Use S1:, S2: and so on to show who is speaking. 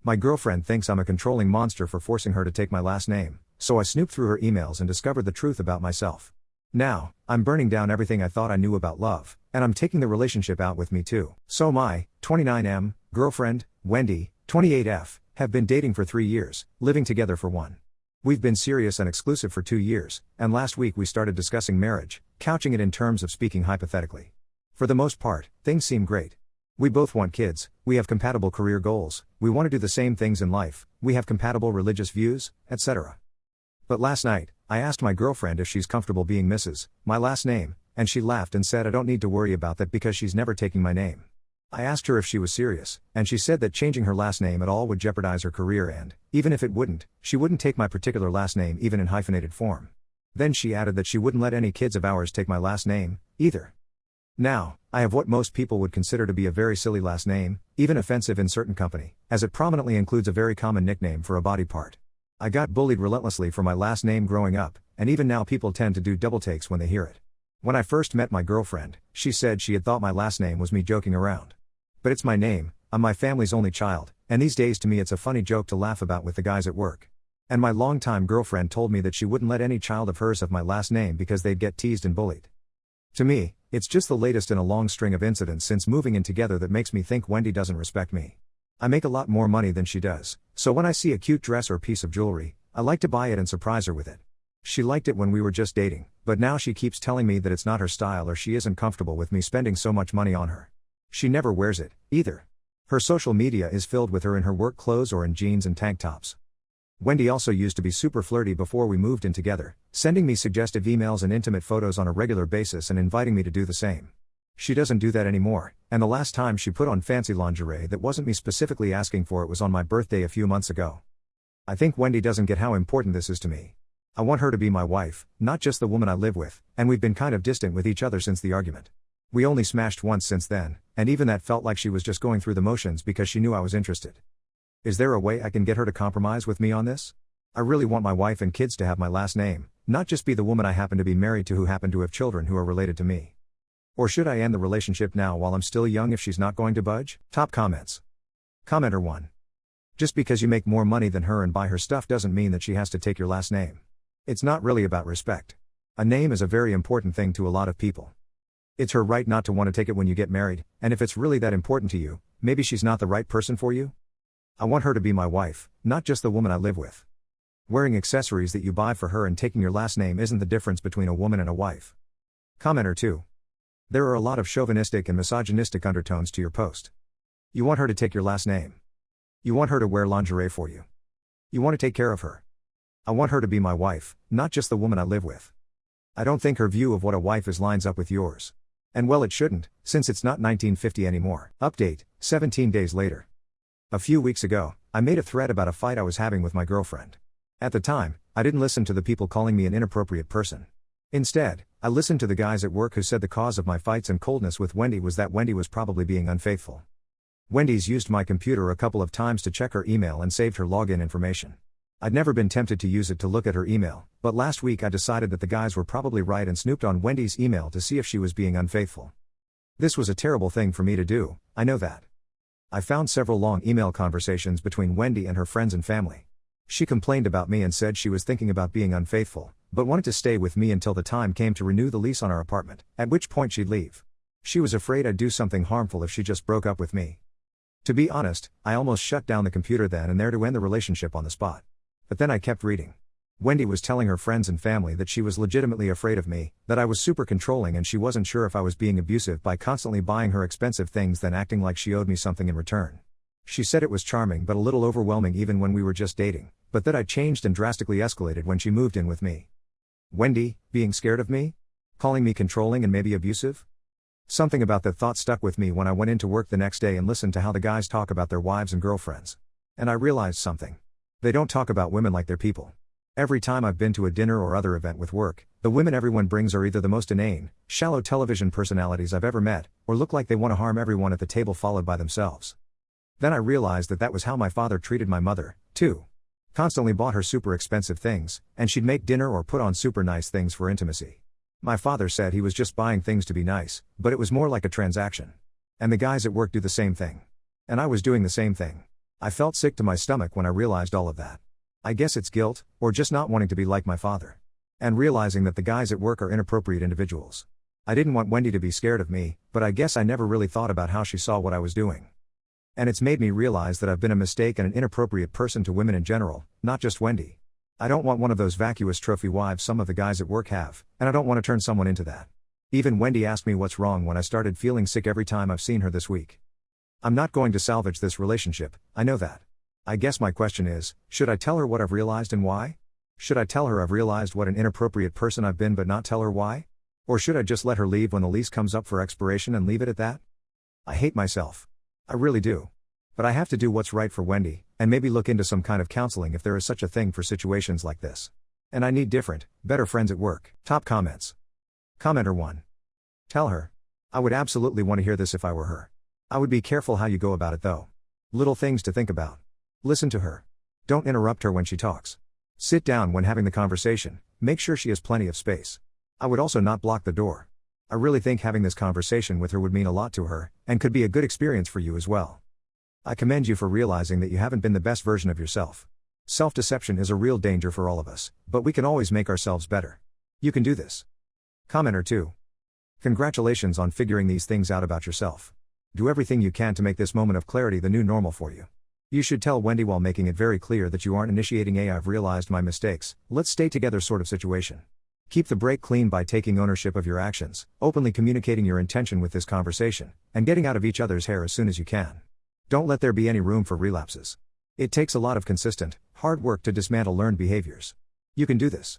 S1: My girlfriend thinks I'm a controlling monster for forcing her to take my last name, so I snooped through her emails and discovered the truth about myself. Now, I'm burning down everything I thought I knew about love, and I'm taking the relationship out with me too. So my 29M girlfriend, Wendy, 28F, have been dating for 3 years, living together for 1. We've been serious and exclusive for 2 years, and last week we started discussing marriage, couching it in terms of speaking hypothetically. For the most part, things seem great. We both want kids, we have compatible career goals, we want to do the same things in life, we have compatible religious views, etc. But last night, I asked my girlfriend if she's comfortable being Mrs., my last name, and she laughed and said I don't need to worry about that because she's never taking my name. I asked her if she was serious, and she said that changing her last name at all would jeopardize her career and, even if it wouldn't, she wouldn't take my particular last name even in hyphenated form. Then she added that she wouldn't let any kids of ours take my last name, either. Now, I have what most people would consider to be a very silly last name, even offensive in certain company, as it prominently includes a very common nickname for a body part. I got bullied relentlessly for my last name growing up, and even now people tend to do double takes when they hear it. When I first met my girlfriend, she said she had thought my last name was me joking around. But it's my name, I'm my family's only child, and these days to me it's a funny joke to laugh about with the guys at work. And my longtime girlfriend told me that she wouldn't let any child of hers have my last name because they'd get teased and bullied. To me, it's just the latest in a long string of incidents since moving in together that makes me think Wendy doesn't respect me. I make a lot more money than she does, so when I see a cute dress or piece of jewelry, I like to buy it and surprise her with it. She liked it when we were just dating, but now she keeps telling me that it's not her style or she isn't comfortable with me spending so much money on her. She never wears it, either. Her social media is filled with her in her work clothes or in jeans and tank tops. Wendy also used to be super flirty before we moved in together, sending me suggestive emails and intimate photos on a regular basis and inviting me to do the same. She doesn't do that anymore, and the last time she put on fancy lingerie that wasn't me specifically asking for it was on my birthday a few months ago. I think Wendy doesn't get how important this is to me. I want her to be my wife, not just the woman I live with, and we've been kind of distant with each other since the argument. We only smashed once since then, and even that felt like she was just going through the motions because she knew I was interested. Is there a way I can get her to compromise with me on this? I really want my wife and kids to have my last name, not just be the woman I happen to be married to who happen to have children who are related to me. Or should I end the relationship now while I'm still young if she's not going to budge? Top comments. Commenter 1. Just because you make more money than her and buy her stuff doesn't mean that she has to take your last name. It's not really about respect. A name is a very important thing to a lot of people. It's her right not to want to take it when you get married, and if it's really that important to you, maybe she's not the right person for you? I want her to be my wife, not just the woman I live with. Wearing accessories that you buy for her and taking your last name isn't the difference between a woman and a wife. Commenter 2. There are a lot of chauvinistic and misogynistic undertones to your post. You want her to take your last name. You want her to wear lingerie for you. You want to take care of her. I want her to be my wife, not just the woman I live with. I don't think her view of what a wife is lines up with yours. And well, it shouldn't, since it's not 1950 anymore. Update, 17 days later. A few weeks ago, I made a thread about a fight I was having with my girlfriend. At the time, I didn't listen to the people calling me an inappropriate person. Instead, I listened to the guys at work who said the cause of my fights and coldness with Wendy was that Wendy was probably being unfaithful. Wendy's used my computer a couple of times to check her email and saved her login information. I'd never been tempted to use it to look at her email, but last week I decided that the guys were probably right and snooped on Wendy's email to see if she was being unfaithful. This was a terrible thing for me to do, I know that. I found several long email conversations between Wendy and her friends and family. She complained about me and said she was thinking about being unfaithful, but wanted to stay with me until the time came to renew the lease on our apartment, at which point she'd leave. She was afraid I'd do something harmful if she just broke up with me. To be honest, I almost shut down the computer then and there to end the relationship on the spot. But then I kept reading. Wendy was telling her friends and family that she was legitimately afraid of me, that I was super controlling and she wasn't sure if I was being abusive by constantly buying her expensive things then acting like she owed me something in return. She said it was charming but a little overwhelming even when we were just dating, but that I changed and drastically escalated when she moved in with me. Wendy, being scared of me? Calling me controlling and maybe abusive? Something about that thought stuck with me when I went into work the next day and listened to how the guys talk about their wives and girlfriends. And I realized something. They don't talk about women like they're people. Every time I've been to a dinner or other event with work, the women everyone brings are either the most inane, shallow television personalities I've ever met, or look like they want to harm everyone at the table followed by themselves. Then I realized that that was how my father treated my mother, too. Constantly bought her super expensive things, and she'd make dinner or put on super nice things for intimacy. My father said he was just buying things to be nice, but it was more like a transaction. And the guys at work do the same thing. And I was doing the same thing. I felt sick to my stomach when I realized all of that. I guess it's guilt, or just not wanting to be like my father. And realizing that the guys at work are inappropriate individuals. I didn't want Wendy to be scared of me, but I guess I never really thought about how she saw what I was doing. And it's made me realize that I've been a mistake and an inappropriate person to women in general, not just Wendy. I don't want one of those vacuous trophy wives some of the guys at work have, and I don't want to turn someone into that. Even Wendy asked me what's wrong when I started feeling sick every time I've seen her this week. I'm not going to salvage this relationship, I know that. I guess my question is, should I tell her what I've realized and why? Should I tell her I've realized what an inappropriate person I've been but not tell her why? Or should I just let her leave when the lease comes up for expiration and leave it at that? I hate myself. I really do. But I have to do what's right for Wendy, and maybe look into some kind of counseling if there is such a thing for situations like this. And I need different, better friends at work. Top comments. Commenter 1. Tell her. I would absolutely want to hear this if I were her. I would be careful how you go about it though. Little things to think about. Listen to her. Don't interrupt her when she talks. Sit down when having the conversation, make sure she has plenty of space. I would also not block the door. I really think having this conversation with her would mean a lot to her, and could be a good experience for you as well. I commend you for realizing that you haven't been the best version of yourself. Self-deception is a real danger for all of us, but we can always make ourselves better. You can do this. Commenter 2. Congratulations on figuring these things out about yourself. Do everything you can to make this moment of clarity the new normal for you. You should tell Wendy while making it very clear that you aren't initiating a "I've realized my mistakes, let's stay together" sort of situation. Keep the break clean by taking ownership of your actions, openly communicating your intention with this conversation, and getting out of each other's hair as soon as you can. Don't let there be any room for relapses. It takes a lot of consistent, hard work to dismantle learned behaviors. You can do this.